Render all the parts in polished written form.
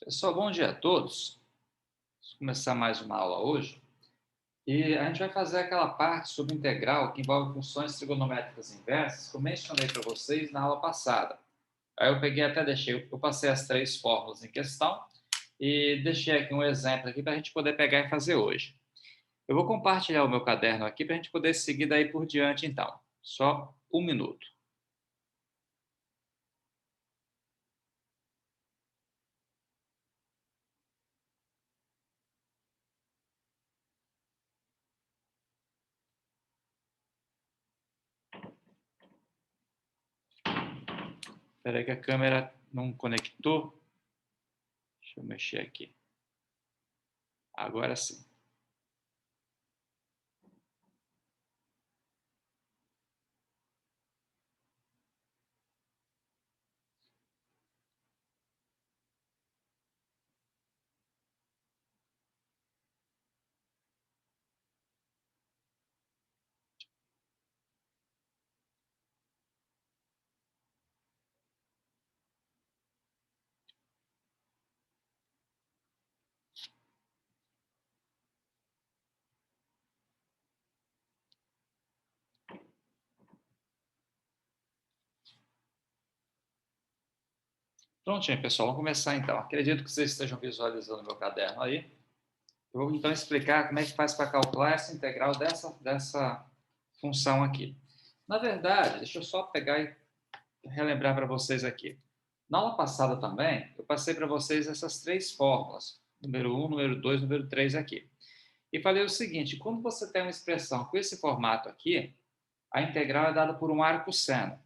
Pessoal, bom dia a todos. Vamos começar mais uma aula hoje. E a gente vai fazer aquela parte sobre integral que envolve funções trigonométricas inversas, que eu mencionei para vocês na aula passada. Aí eu peguei até deixei, eu passei as três fórmulas em questão e deixei aqui um exemplo aqui para a gente poder pegar e fazer hoje. Eu vou compartilhar o meu caderno aqui para a gente poder seguir daí por diante, então. Só um minuto. Espera aí que a câmera não conectou. Deixa eu mexer aqui. Agora sim. Prontinho, pessoal. Vamos começar então. Acredito que vocês estejam visualizando o meu caderno aí. Eu vou então explicar como é que faz para calcular essa integral dessa função aqui. Na verdade, deixa eu só pegar e relembrar para vocês aqui. Na aula passada também, eu passei para vocês essas três fórmulas. Número 1, número 2, número 3 aqui. E falei o seguinte, quando você tem uma expressão com esse formato aqui, a integral é dada por um arco seno.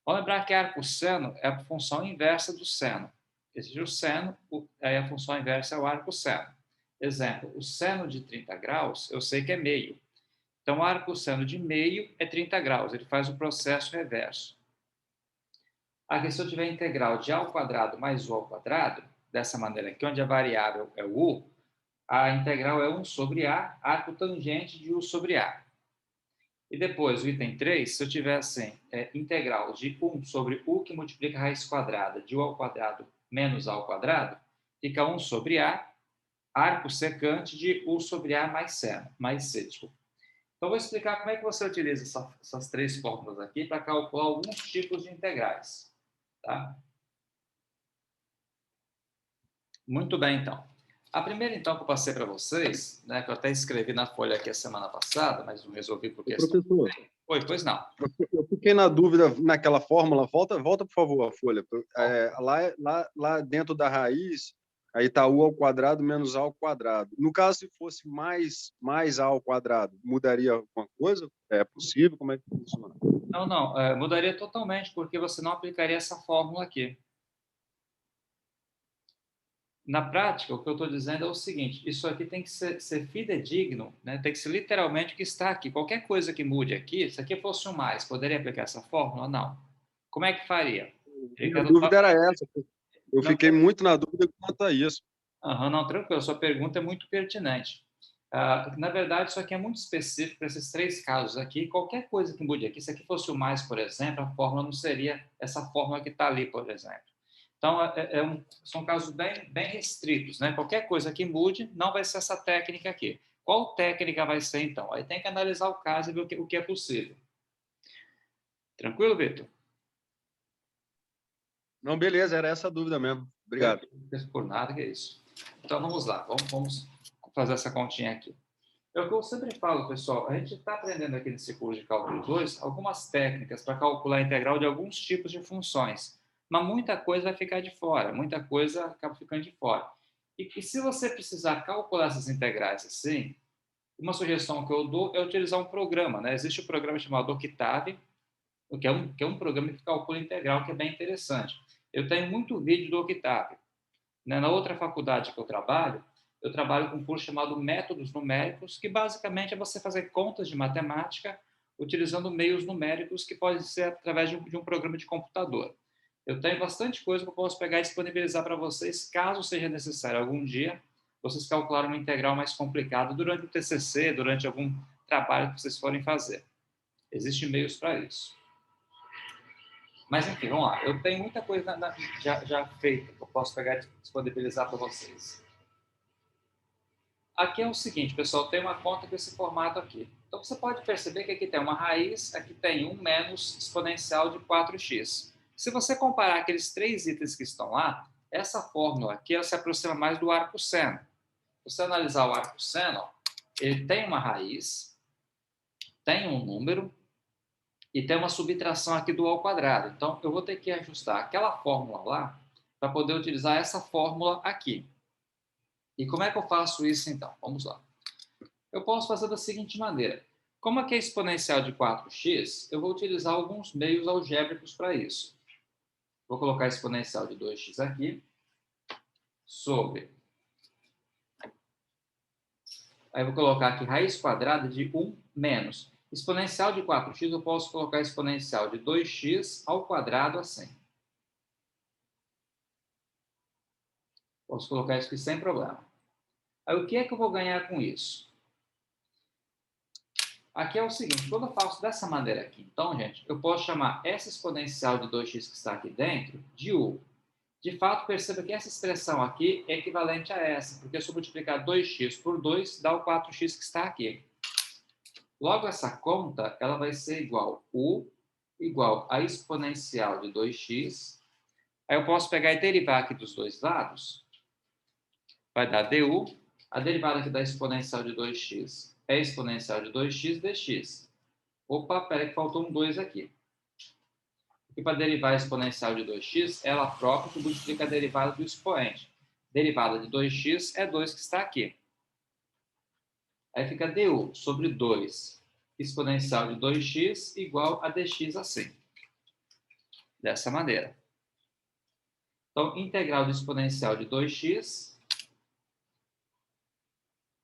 Vamos lembrar que arco seno é a função inversa do seno. Existe o seno, aí a função inversa é o arco seno. Exemplo, o seno de 30 graus, eu sei que é meio. Então, o arco seno de meio é 30 graus, ele faz o processo reverso. Aqui, se eu tiver integral de a ao quadrado mais u ao quadrado, dessa maneira aqui, onde a variável é o u, a integral é 1 sobre a, arco tangente de u sobre a. E depois, o item 3, se eu tiver assim, integral de 1 sobre u que multiplica a raiz quadrada de u ao quadrado menos a ao quadrado, fica 1 sobre a, arco secante de u sobre a mais c, desculpa. Então, vou explicar como é que você utiliza essas três fórmulas aqui para calcular alguns tipos de integrais. Tá? Muito bem, então. A primeira, então, que eu passei para vocês, né, que eu até escrevi na folha aqui a semana passada, mas não resolvi por Ô, questão. professor, Oi, pois não. eu fiquei na dúvida naquela fórmula. Volta, por favor, a folha. Lá dentro da raiz, aí está u ao quadrado menos a ao quadrado. No caso, se fosse mais a ao quadrado, mudaria alguma coisa? É possível? Como é que funciona? Não, mudaria totalmente, porque você não aplicaria essa fórmula aqui. Na prática, o que eu estou dizendo é o seguinte, isso aqui tem que ser fidedigno, né? Tem que ser literalmente o que está aqui. Qualquer coisa que mude aqui, se aqui fosse um mais, poderia aplicar essa fórmula? Não. Como é que faria? Minha dúvida era essa. Eu Não, fiquei muito na dúvida quanto a isso. não, tranquilo, sua pergunta é muito pertinente. Na verdade, isso aqui é muito específico para esses três casos aqui. Qualquer coisa que mude aqui, se aqui fosse o mais, por exemplo, a fórmula não seria essa fórmula que está ali, por exemplo. Então, são casos bem restritos, né? Qualquer coisa que mude, não vai ser essa técnica aqui. Qual técnica vai ser, então? Aí tem que analisar o caso e ver o que é possível. Tranquilo, Vitor? Não, beleza, era essa a dúvida mesmo. Obrigado. Por nada, que é isso. Então, vamos lá. Vamos fazer essa continha aqui. É o que eu sempre falo, pessoal, a gente está aprendendo aqui nesse curso de cálculo 2 algumas técnicas para calcular a integral de alguns tipos de funções, mas muita coisa vai ficar de fora, muita coisa acaba ficando de fora. E se você precisar calcular essas integrais assim, uma sugestão que eu dou é utilizar um programa, né? Existe um programa chamado Octave, que é um programa que calcula integral, que é bem interessante. Eu tenho muito vídeo do Octave. Né? Na outra faculdade que eu trabalho com um curso chamado Métodos Numéricos, que basicamente é você fazer contas de matemática utilizando meios numéricos que podem ser através de um programa de computador. Eu tenho bastante coisa que eu posso pegar e disponibilizar para vocês, caso seja necessário algum dia vocês calcularem uma integral mais complicada durante o TCC, durante algum trabalho que vocês forem fazer. Existem meios para isso. Mas, enfim, vamos lá. Eu tenho muita coisa já feita que eu posso pegar e disponibilizar para vocês. Aqui é o seguinte, pessoal, tem uma conta com esse formato aqui. Então, você pode perceber que aqui tem uma raiz, aqui tem 1 menos exponencial de 4x. Se você comparar aqueles 3 itens que estão lá, essa fórmula aqui ela se aproxima mais do arco seno. Se você analisar o arco seno, ó, ele tem uma raiz, tem um número e tem uma subtração aqui do ao quadrado. Então, eu vou ter que ajustar aquela fórmula lá para poder utilizar essa fórmula aqui. E como é que eu faço isso, então? Vamos lá. Eu posso fazer da seguinte maneira. Como aqui é exponencial de 4x, eu vou utilizar alguns meios algébricos para isso. Vou colocar exponencial de 2x aqui, sobre... Aí eu vou colocar aqui raiz quadrada de 1 menos. Exponencial de 4x, eu posso colocar exponencial de 2x ao quadrado assim. Posso colocar isso aqui sem problema. Aí o que é que eu vou ganhar com isso? Aqui é o seguinte, quando eu faço dessa maneira aqui, então, gente, eu posso chamar essa exponencial de 2x que está aqui dentro de u. De fato, perceba que essa expressão aqui é equivalente a essa, porque se eu multiplicar 2x por 2, dá o 4x que está aqui. Logo, essa conta ela vai ser igual u igual a exponencial de 2x. Aí eu posso pegar e derivar aqui dos dois lados. Vai dar du. A derivada aqui da exponencial de 2x é exponencial de 2x dx. Opa, peraí que faltou um 2 aqui. E para derivar a exponencial de 2x, ela própria que multiplica a derivada do expoente. Derivada de 2x é 2 que está aqui. Aí fica du sobre 2 exponencial de 2x igual a dx assim. Dessa maneira. Então, integral do exponencial de 2x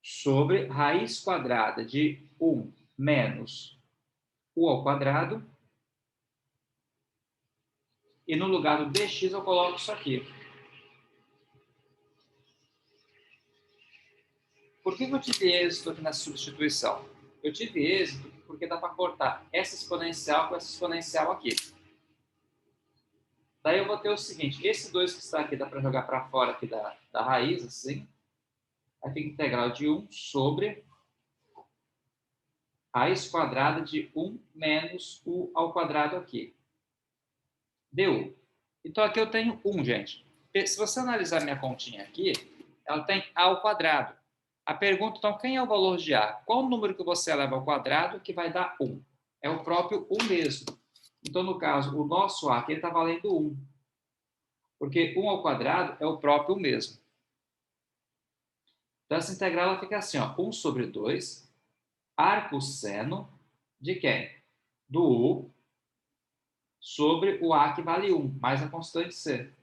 sobre raiz quadrada de 1 menos u ao quadrado. E no lugar do dx eu coloco isso aqui. Por que eu tive êxito aqui nessa substituição? Eu tive êxito porque dá para cortar essa exponencial com essa exponencial aqui. Daí eu vou ter o seguinte, esse 2 que está aqui dá para jogar para fora aqui da raiz, assim. Aí fica integral de 1 sobre raiz quadrada de 1 menos u ao quadrado aqui. Deu. Então aqui eu tenho 1, gente. Se você analisar minha continha aqui, ela tem a ao quadrado. A pergunta, então, quem é o valor de a? Qual o número que você eleva ao quadrado que vai dar 1? É o próprio 1 mesmo. Então, no caso, o nosso a aqui está valendo 1. Porque 1 ao quadrado é o próprio 1 mesmo. Então, essa integral ela fica assim, ó, 1 sobre 2, arco seno de quem? Do u sobre o a que vale 1, mais a constante c.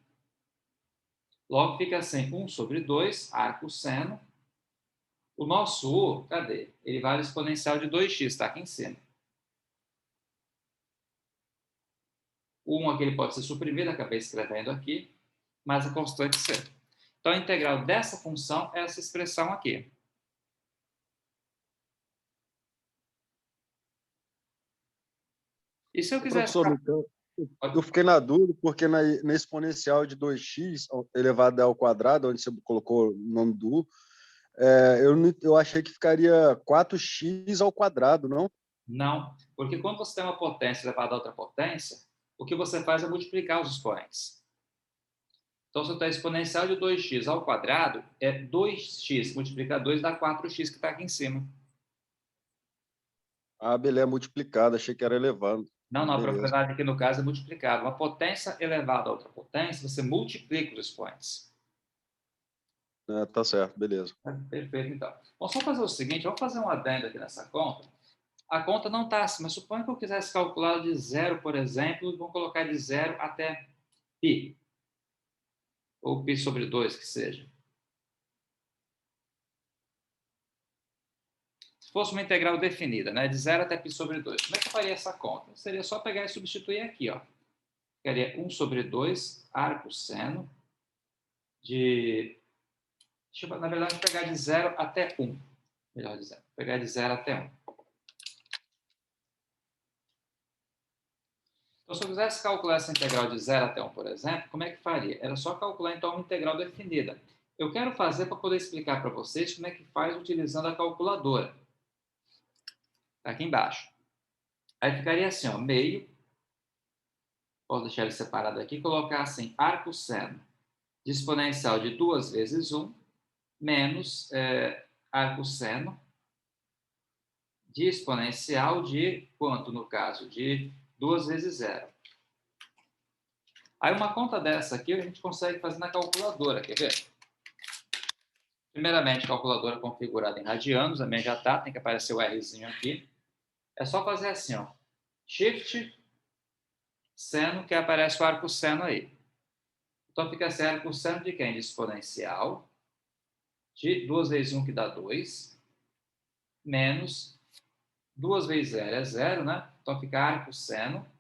Logo, fica assim, 1 sobre 2, arco seno. O nosso u, cadê? Ele vale exponencial de 2x, está aqui em cima. O 1 aqui ele pode ser suprimido, acabei escrevendo aqui, mais a constante c. Então, a integral dessa função é essa expressão aqui. E se eu quiser... Professor, então, eu fiquei na dúvida, porque na exponencial de 2x elevado ao quadrado, onde você colocou o nome do u, eu achei que ficaria 4x ao quadrado, não? Não, porque quando você tem uma potência elevada a outra potência, o que você faz é multiplicar os expoentes. Então, se eu tenho exponencial de 2x ao quadrado, é 2x multiplicar 2 dá 4x que está aqui em cima. Ah, beleza, multiplicado, achei que era elevado. Não, a Beleza. propriedade aqui no caso é multiplicado. Uma potência elevada a outra potência, você multiplica os expoentes. Tá certo, beleza. Perfeito, então. Vamos só fazer o seguinte, vamos fazer um adendo aqui nessa conta. A conta não está assim, mas suponha que eu quisesse calcular de 0, por exemplo, vamos colocar de 0 até π. Ou π sobre 2, que seja. Se fosse uma integral definida, né, de 0 até π sobre 2, como é que eu faria essa conta? Seria só pegar e substituir aqui, ó. Ficaria 1 sobre 2, arco seno, de... Deixa eu, na verdade, pegar de 0 até 1. Melhor dizendo, pegar de 0 até 1. Então, se eu quisesse calcular essa integral de 0 até 1, por exemplo, como é que faria? Era só calcular, então, uma integral definida. Eu quero fazer para poder explicar para vocês como é que faz utilizando a calculadora. Está aqui embaixo. Aí ficaria assim, ó, meio, posso deixar ele separado aqui, colocar assim, arcosseno de exponencial de 2 vezes 1, menos arcosseno de exponencial de quanto, no caso? De 2 vezes 0. Aí uma conta dessa aqui a gente consegue fazer na calculadora, quer ver? Primeiramente, calculadora configurada em radianos, a minha já está, tem que aparecer o Rzinho aqui. É só fazer assim, ó, Shift, seno, que aparece o arcosseno aí. Então fica assim, arcosseno de quem? De exponencial, de 2 vezes 1, que dá 2, menos 2 vezes 0 é 0, né? Então fica arcosseno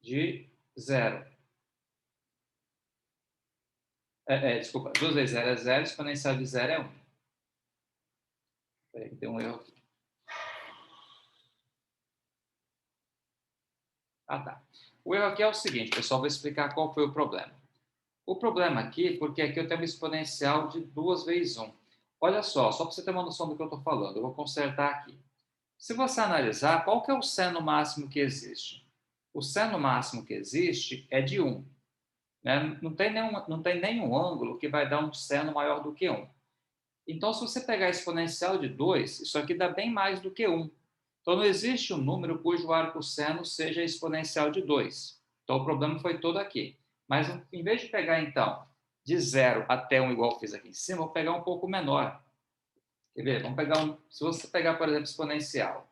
de 0. Desculpa, 2 vezes 0 é 0, exponencial de 0 é 1. Peraí, que tem um erro aqui. Ah, tá. O erro aqui é o seguinte, pessoal, vou explicar qual foi o problema. O problema aqui, porque aqui eu tenho uma exponencial de 2 vezes 1. Olha só para você ter uma noção do que eu estou falando, eu vou consertar aqui. Se você analisar, qual que é o seno máximo que existe? O seno máximo que existe é de 1. Né? Não tem nenhum ângulo que vai dar um seno maior do que 1. Então, se você pegar a exponencial de 2, isso aqui dá bem mais do que 1. Então, não existe um número cujo arcosseno seja exponencial de 2. Então, o problema foi todo aqui. Mas, em vez de pegar, então, de 0 até 1, igual eu fiz aqui em cima, eu vou pegar um pouco menor. Quer ver? Vamos pegar se você pegar, por exemplo, exponencial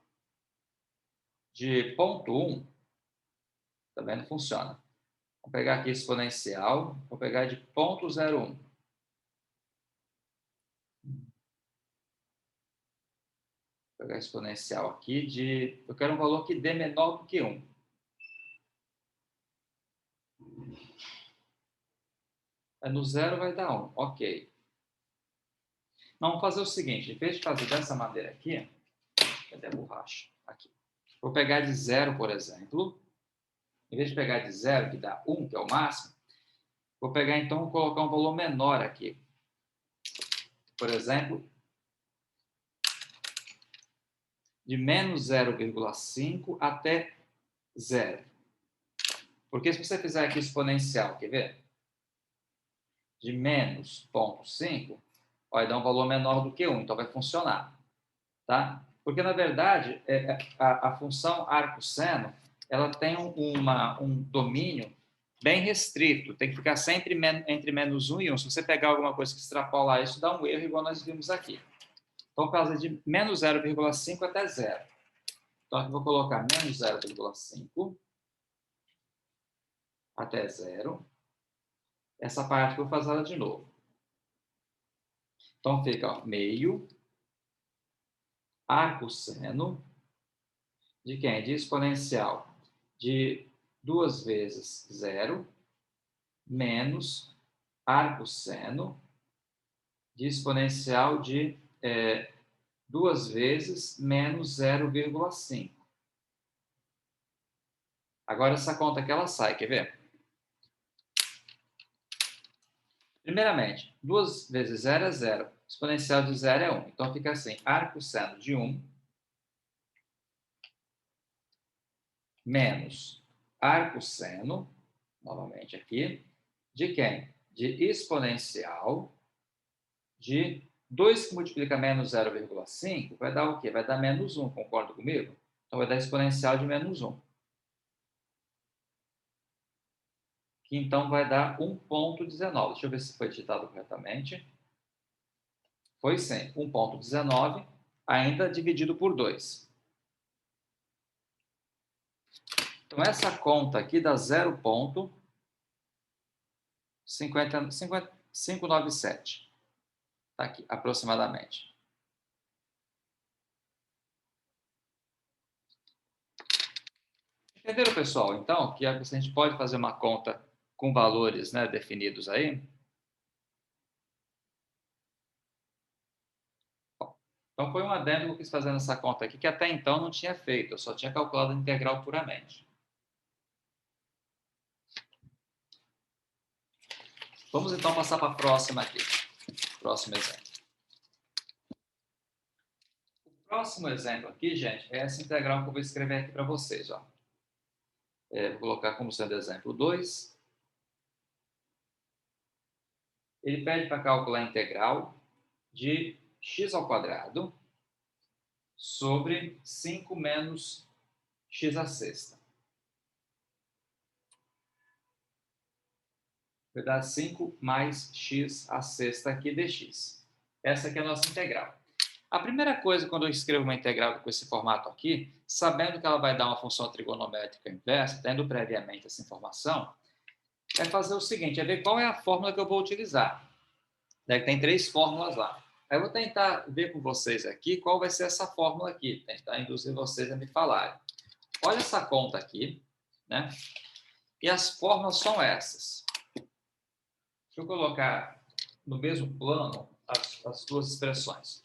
de 0,1, também não funciona. Vou pegar aqui exponencial, vou pegar de 0,01. Vou pegar exponencial aqui de... Eu quero um valor que dê menor do que 1. No 0 vai dar 1. Ok. Vamos fazer o seguinte. Em vez de fazer dessa maneira aqui... Cadê a borracha? Aqui. Vou pegar de 0, por exemplo. Em vez de pegar de 0, que dá 1, que é o máximo, vou pegar, então, e colocar um valor menor aqui. Por exemplo, de menos 0,5 até 0. Porque se você fizer aqui exponencial, quer ver? De menos 0,5, vai dar um valor menor do que 1, então vai funcionar. Tá? Porque, na verdade, a função arcosseno, ela tem um domínio bem restrito, tem que ficar sempre entre menos 1 e 1. Se você pegar alguma coisa que extrapolar isso, dá um erro, igual nós vimos aqui. Então, por causa de menos 0,5 até 0. Então, aqui eu vou colocar menos 0,5 até 0. Essa parte eu vou fazer ela de novo. Então, fica, ó, meio arcosseno de quem? De exponencial de 2 vezes 0 menos arcosseno de exponencial de 2 vezes menos 0,5. Agora, essa conta aqui, ela sai, quer ver? Primeiramente, 2 vezes 0 é 0. Exponencial de 0 é 1. Então, fica assim, arcosseno de 1 menos arcosseno, novamente aqui, de quem? De exponencial de 2 que multiplica menos 0,5 vai dar o quê? Vai dar menos 1, concorda comigo? Então, vai dar exponencial de menos 1. Que então vai dar 1,19. Deixa eu ver se foi digitado corretamente. Foi sim, 1,19, ainda dividido por 2. Então, essa conta aqui dá 0,597. Está aqui, aproximadamente. Entenderam, pessoal? Então, que a gente pode fazer uma conta com valores, né, definidos aí. Bom, Então, foi um adendo que eu quis fazer nessa conta aqui, que até então não tinha feito, eu só tinha calculado a integral puramente. Vamos, então, passar para a próxima aqui. Próximo exemplo. O próximo exemplo aqui, gente, é essa integral que eu vou escrever aqui para vocês. Ó. Vou colocar como sendo exemplo 2. Ele pede para calcular a integral de x ao quadrado sobre 5 menos x à sexta. Vai dar 5 mais x à sexta aqui dx. Essa aqui é a nossa integral. A primeira coisa, quando eu escrevo uma integral com esse formato aqui, sabendo que ela vai dar uma função trigonométrica inversa, tendo previamente essa informação, é fazer o seguinte, é ver qual é a fórmula que eu vou utilizar. Tem 3 fórmulas lá. Aí eu vou tentar ver com vocês aqui qual vai ser essa fórmula aqui, tentar induzir vocês a me falarem. Olha essa conta aqui, né? E as fórmulas são essas. Deixa eu colocar no mesmo plano as duas expressões.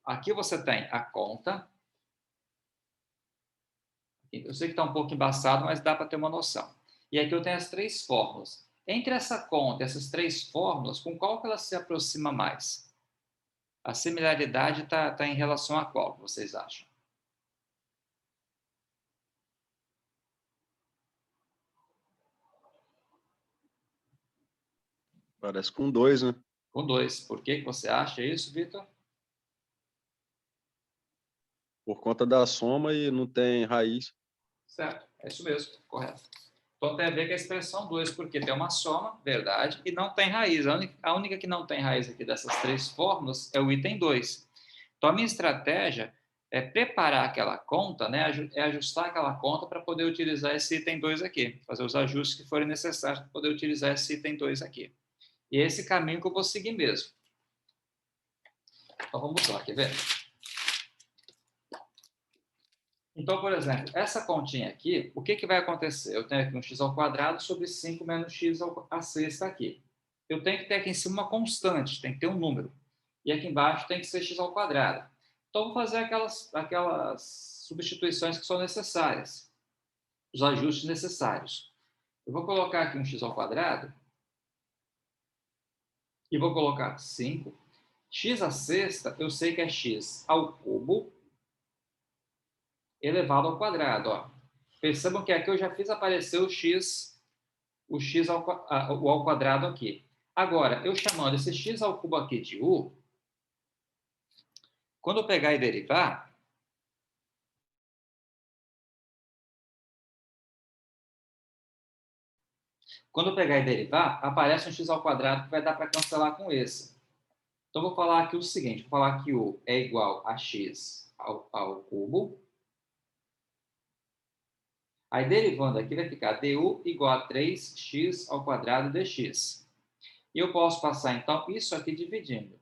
Aqui você tem a conta. Eu sei que está um pouco embaçado, mas dá para ter uma noção. E aqui eu tenho as 3 fórmulas. Entre essa conta e essas 3 fórmulas, com qual que ela se aproxima mais? A similaridade está em relação a qual, vocês acham? Parece com 2, né? Com 2. Por que você acha isso, Vitor? Por conta da soma e não tem raiz. Certo, é isso mesmo, correto. Então tem a ver com a expressão 2, porque tem uma soma, verdade, e não tem raiz. A única que não tem raiz aqui dessas 3 fórmulas é o item 2. Então a minha estratégia é preparar aquela conta, né, é ajustar aquela conta para poder utilizar esse item 2 aqui, fazer os ajustes que forem necessários para poder utilizar esse item 2 aqui. E é esse caminho que eu vou seguir mesmo. Então vamos lá, quer ver? Então, por exemplo, essa continha aqui, o que, que vai acontecer? Eu tenho aqui um x ao quadrado sobre 5 menos x à sexta aqui. Eu tenho que ter aqui em cima uma constante, tem que ter um número. E aqui embaixo tem que ser x ao quadrado. Então, vou fazer aquelas substituições que são necessárias, os ajustes necessários. Eu vou colocar aqui um x ao quadrado e vou colocar 5. X à sexta, eu sei que é x ao cubo elevado ao quadrado. Ó. Percebam que aqui eu já fiz aparecer o x ao quadrado aqui. Agora, eu chamando esse x ao cubo aqui de u, quando eu pegar e derivar, aparece um x ao quadrado que vai dar para cancelar com esse. Então, vou falar aqui o seguinte, vou falar que u é igual a x ao cubo. Aí, derivando aqui, vai ficar du igual a 3x ao quadrado dx. E eu posso passar, então, isso aqui dividindo.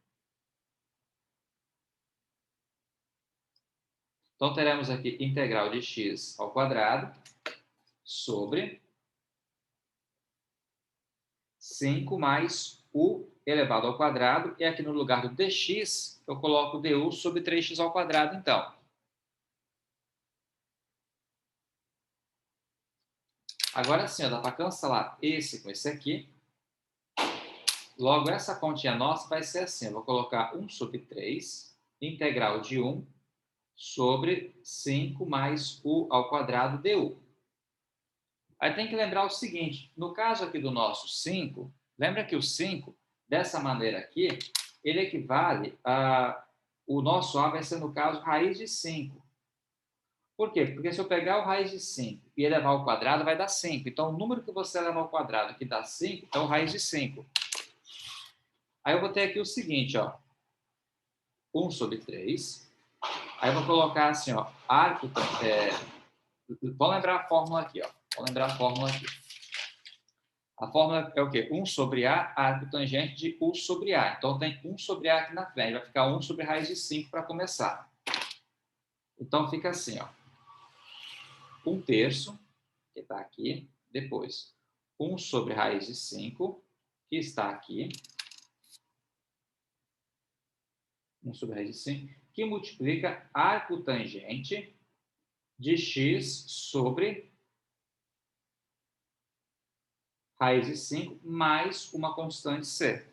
Então, teremos aqui integral de x ao quadrado sobre 5 mais u elevado ao quadrado. E aqui no lugar do dx, eu coloco du sobre 3x ao quadrado, então. Agora sim, dá para cancelar esse com esse aqui. Logo, essa continha nossa vai ser assim. Eu vou colocar 1 sobre 3, integral de 1 sobre 5 mais u ao quadrado du. Aí tem que lembrar o seguinte, no caso aqui do nosso 5, lembra que o 5, dessa maneira aqui, ele equivale a... O nosso A vai ser, no caso, raiz de 5. Por quê? Porque se eu pegar o raiz de 5 e elevar ao quadrado, vai dar 5. Então, o número que você eleva ao quadrado que dá 5 é o raiz de 5. Aí eu vou ter aqui o seguinte, ó. 1 sobre 3. Aí eu vou colocar assim, ó. Vamos lembrar a fórmula aqui, ó. Vamos lembrar a fórmula aqui. A fórmula é o quê? 1 sobre A, arco tangente de U sobre A. Então, tem 1 sobre A aqui na frente. Vai ficar 1 sobre raiz de 5 para começar. Então, fica assim, ó. 1/3, que está aqui. Depois, 1 sobre raiz de 5, que está aqui. 1 sobre raiz de 5, que multiplica arco tangente de x sobre raiz de 5 mais uma constante c.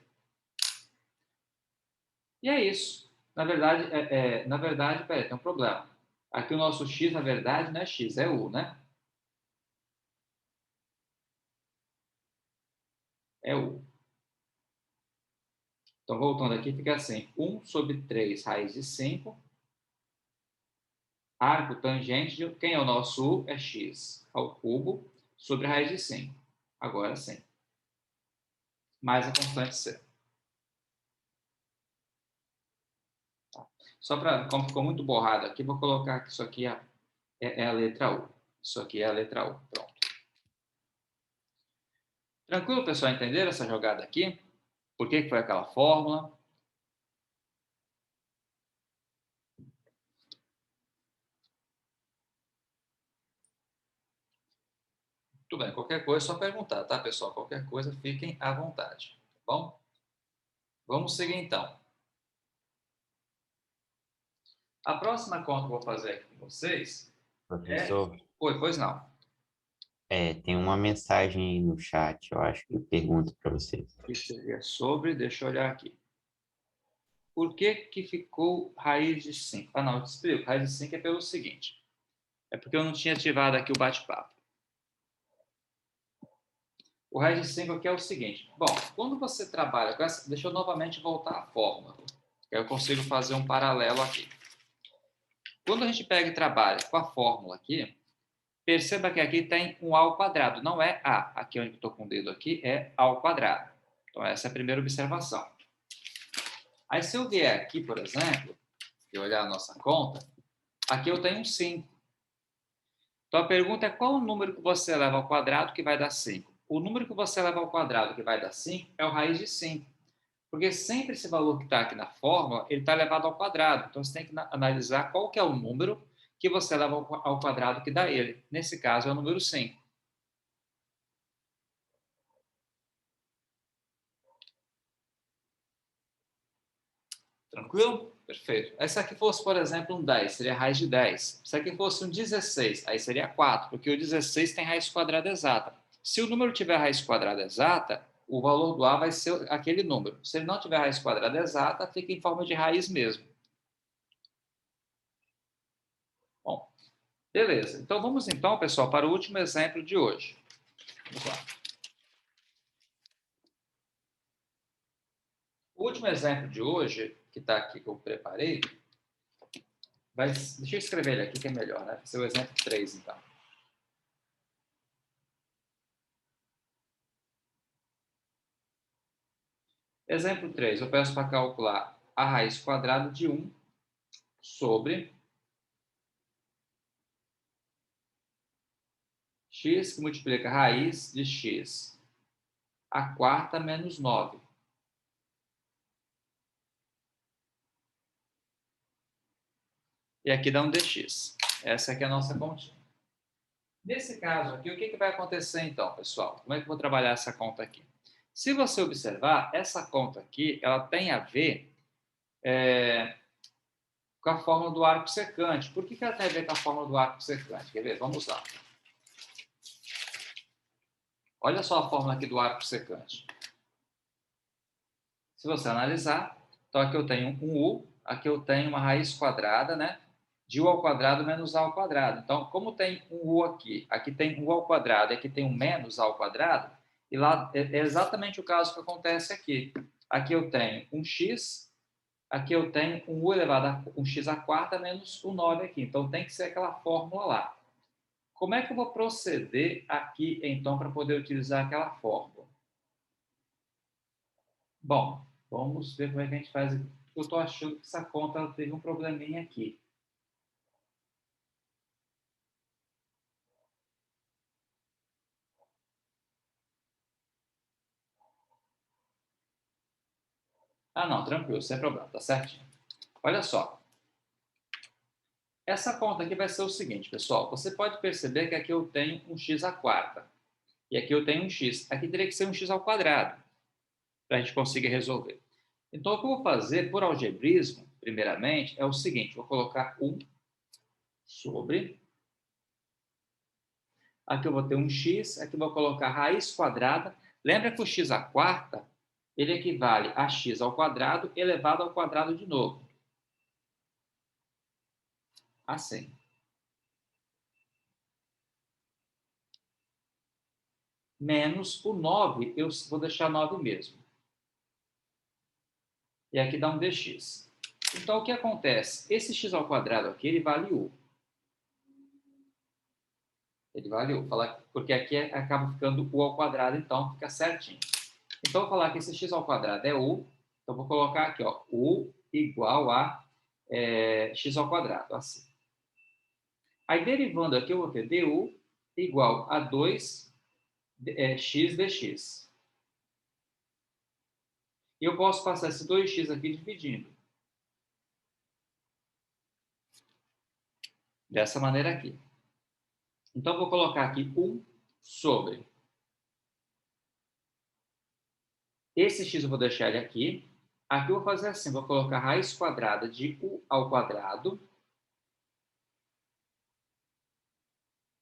E é isso. Na verdade, peraí, tem um problema. Aqui o nosso x, na verdade, não é x, é u, né? É u. Então, voltando aqui, fica assim, 1 sobre 3 raiz de 5, arco tangente de quem é o nosso u? É x ao cubo sobre raiz de 5. Agora sim. Mais a constante c. Tá. Só para, como ficou muito borrado aqui, vou colocar que isso aqui é a letra U. Isso aqui é a letra U. Pronto. Tranquilo, pessoal? Entenderam essa jogada aqui? Por que foi aquela fórmula? Tudo bem, qualquer coisa é só perguntar, tá, pessoal? Qualquer coisa, fiquem à vontade, tá bom? Vamos seguir então. A próxima conta que eu vou fazer aqui com vocês é... Professor, Oi, pois não. tem uma mensagem aí no chat, eu acho que pergunta para você. Que seria sobre, deixa eu olhar aqui. Por que que ficou raiz de 5? Ah, não, eu te explico. Raiz de 5 é pelo seguinte. É porque eu não tinha ativado aqui o bate-papo. O raiz de 5 aqui é o seguinte. Bom, quando você trabalha com essa... Deixa eu novamente voltar à fórmula. Que aí eu consigo fazer um paralelo aqui. Quando a gente pega e trabalha com a fórmula aqui, perceba que aqui tem um A ao quadrado. Não é A. Aqui onde eu estou com o dedo aqui é A ao quadrado. Então, essa é a primeira observação. Aí, se eu vier aqui, por exemplo, e olhar a nossa conta, aqui eu tenho um 5. Então, a pergunta é qual o número que você leva ao quadrado que vai dar 5? O número que você leva ao quadrado que vai dar 5 é o raiz de 5. Porque sempre esse valor que está aqui na fórmula, ele está elevado ao quadrado. Então, você tem que analisar qual que é o número que você leva ao quadrado que dá ele. Nesse caso, é o número 5. Tranquilo? Perfeito. Aí, se aqui fosse, por exemplo, um 10, seria a raiz de 10. Se aqui fosse um 16, aí seria 4, porque o 16 tem raiz quadrada exata. Se o número tiver raiz quadrada exata, o valor do A vai ser aquele número. Se ele não tiver raiz quadrada exata, fica em forma de raiz mesmo. Bom, beleza. Então, vamos então, pessoal, para o último exemplo de hoje. Vamos lá. O último exemplo de hoje, que está aqui que eu preparei, deixa eu escrever ele aqui que é melhor, né? Vai ser o exemplo 3, então. Exemplo 3, eu peço para calcular a raiz quadrada de 1 sobre x, que multiplica a raiz de x a quarta menos 9. E aqui dá um dx. Essa aqui é a nossa continha. Nesse caso aqui, o que vai acontecer então, pessoal? Como é que eu vou trabalhar essa conta aqui? Se você observar, essa conta aqui, ela tem a ver com a fórmula do arco secante. Por que ela tem a ver com a fórmula do arco secante? Quer ver? Vamos lá. Olha só a fórmula aqui do arco secante. Se você analisar, então aqui eu tenho um u, aqui eu tenho uma raiz quadrada, né? De u ao quadrado menos a ao quadrado. Então, como tem um u aqui, aqui tem u ao quadrado, aqui tem um menos a ao quadrado, e lá é exatamente o caso que acontece aqui. Aqui eu tenho um x, aqui eu tenho um u elevado a um x à quarta menos o 9 aqui. Então, tem que ser aquela fórmula lá. Como é que eu vou proceder aqui, então, para poder utilizar aquela fórmula? Bom, vamos ver como é que a gente faz aqui. Eu estou achando que essa conta teve um probleminha aqui. Ah, não, tranquilo, sem problema, tá certinho. Olha só. Essa conta aqui vai ser o seguinte, pessoal. Você pode perceber que aqui eu tenho um x à quarta. E aqui eu tenho um x. Aqui teria que ser um x ao quadrado, para a gente conseguir resolver. Então, o que eu vou fazer, por algebrismo, primeiramente, é o seguinte, vou colocar 1 sobre... Aqui eu vou ter um x, aqui eu vou colocar raiz quadrada. Lembra que o x à quarta, ele equivale a x ao quadrado elevado ao quadrado de novo. Assim. Menos o 9, eu vou deixar 9 mesmo. E aqui dá um dx. Então, o que acontece? Esse x ao quadrado aqui, ele vale u. Ele vale u. Porque aqui acaba ficando u ao quadrado, então fica certinho. Então, eu vou falar que esse x ao quadrado é u. Então, vou colocar aqui, ó, u igual a x ao quadrado, assim. Aí, derivando aqui, eu vou ter du igual a 2 x dx. E eu posso passar esse 2x aqui dividindo. Dessa maneira aqui. Então, eu vou colocar aqui 1 sobre. Esse x eu vou deixar ele aqui. Aqui eu vou fazer assim, vou colocar raiz quadrada de u ao quadrado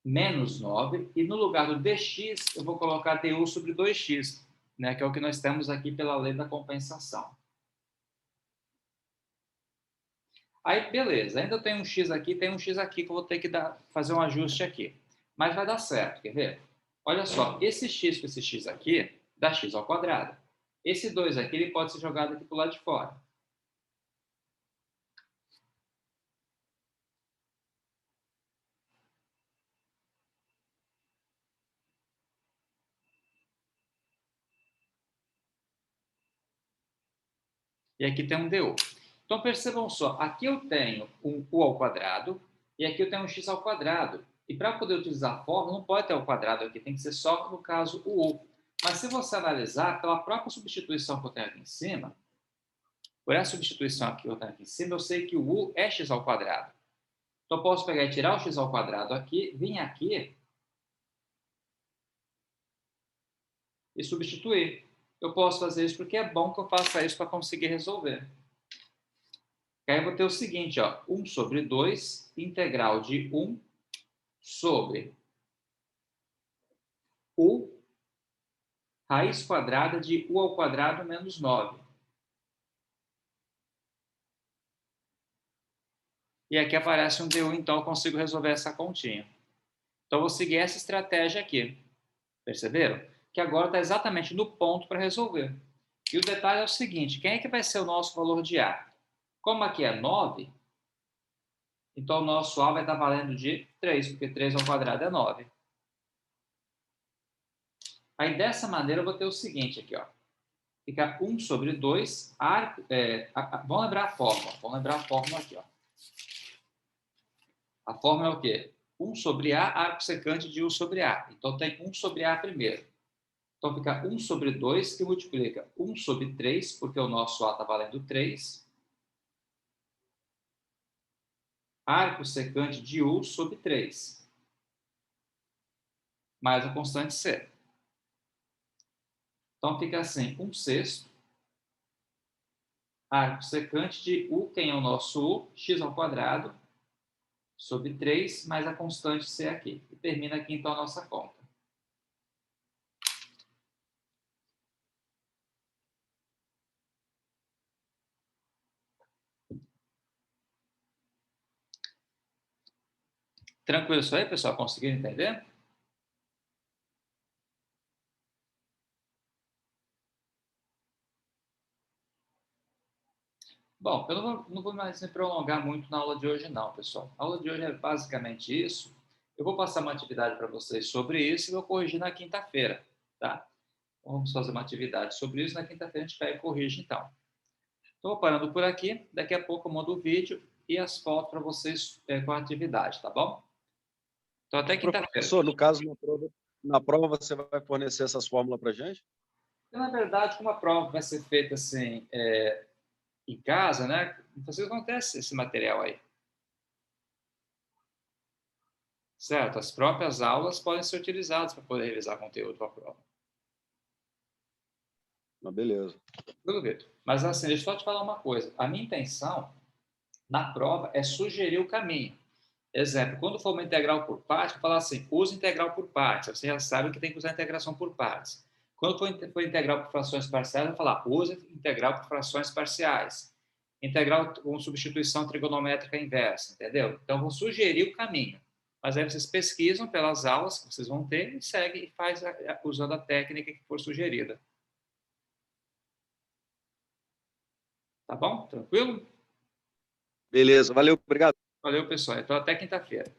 menos 9. E no lugar do dx, eu vou colocar du sobre 2x, né, que é o que nós temos aqui pela lei da compensação. Aí, beleza. Ainda tem um x aqui, tem um x aqui que eu vou ter que fazer um ajuste aqui. Mas vai dar certo, quer ver? Olha só, esse x com esse x aqui dá x ao quadrado. Esse 2 aqui, ele pode ser jogado aqui para o lado de fora. E aqui tem um du. Então, percebam só, aqui eu tenho um u ao quadrado e aqui eu tenho um x ao quadrado. E para poder utilizar a fórmula, não pode ter o quadrado aqui, tem que ser só, no caso, o u. Mas se você analisar, pela própria substituição que eu tenho aqui em cima, por essa substituição aqui que eu tenho aqui em cima, eu sei que o u é x ao quadrado. Então, eu posso pegar e tirar o x ao quadrado aqui, vir aqui e substituir. Eu posso fazer isso porque é bom que eu faça isso para conseguir resolver. Aí eu vou ter o seguinte, ó, 1 sobre 2, integral de 1 sobre u, raiz quadrada de u ao quadrado menos 9. E aqui aparece um du, então eu consigo resolver essa continha. Então, eu vou seguir essa estratégia aqui. Perceberam? Que agora está exatamente no ponto para resolver. E o detalhe é o seguinte, quem é que vai ser o nosso valor de A? Como aqui é 9, então o nosso A vai estar valendo de 3, porque 3 ao quadrado é 9. Aí, dessa maneira, eu vou ter o seguinte aqui, ó. Fica 1 sobre 2, vamos lembrar a fórmula. Vamos lembrar a fórmula aqui, ó. A fórmula é o quê? 1 sobre A, arco secante de U sobre A. Então, tem 1 sobre A primeiro. Então, fica 1 sobre 2, que multiplica 1 sobre 3, porque o nosso A está valendo 3. Arco secante de U sobre 3. Mais a constante C. Então, fica assim, 1/6. Arco secante de U, quem é o nosso U? X ao quadrado, sobre 3, mais a constante C aqui. E termina aqui, então, a nossa conta. Tranquilo isso aí, pessoal? Conseguiram entender? Bom, eu não vou mais me prolongar muito na aula de hoje, não, pessoal. A aula de hoje é basicamente isso. Eu vou passar uma atividade para vocês sobre isso e vou corrigir na quinta-feira, tá? Vamos fazer uma atividade sobre isso. Na quinta-feira a gente pega e corrige, então. Estou parando por aqui. Daqui a pouco eu mando o vídeo e as fotos para vocês com a atividade, tá bom? Então, até quinta-feira. Professor, no caso, na prova você vai fornecer essas fórmulas para a gente? Na verdade, como a prova vai ser feita assim, em casa, né? Vocês vão ter esse material aí. Certo? As próprias aulas podem ser utilizadas para poder revisar conteúdo para a prova. Beleza. Tudo bem. Mas assim, deixa eu só te falar uma coisa. A minha intenção na prova é sugerir o caminho. Exemplo, quando for uma integral por partes, vou falar assim, use integral por partes. Você já sabe que tem que usar integração por partes. Quando for integral por frações parciais, vou falar, use integral por frações parciais. Integral com substituição trigonométrica inversa, entendeu? Então, vou sugerir o caminho. Mas aí vocês pesquisam pelas aulas que vocês vão ter e seguem e faz usando a técnica que for sugerida. Tá bom? Tranquilo? Beleza, valeu, obrigado. Valeu, pessoal. Então, até quinta-feira.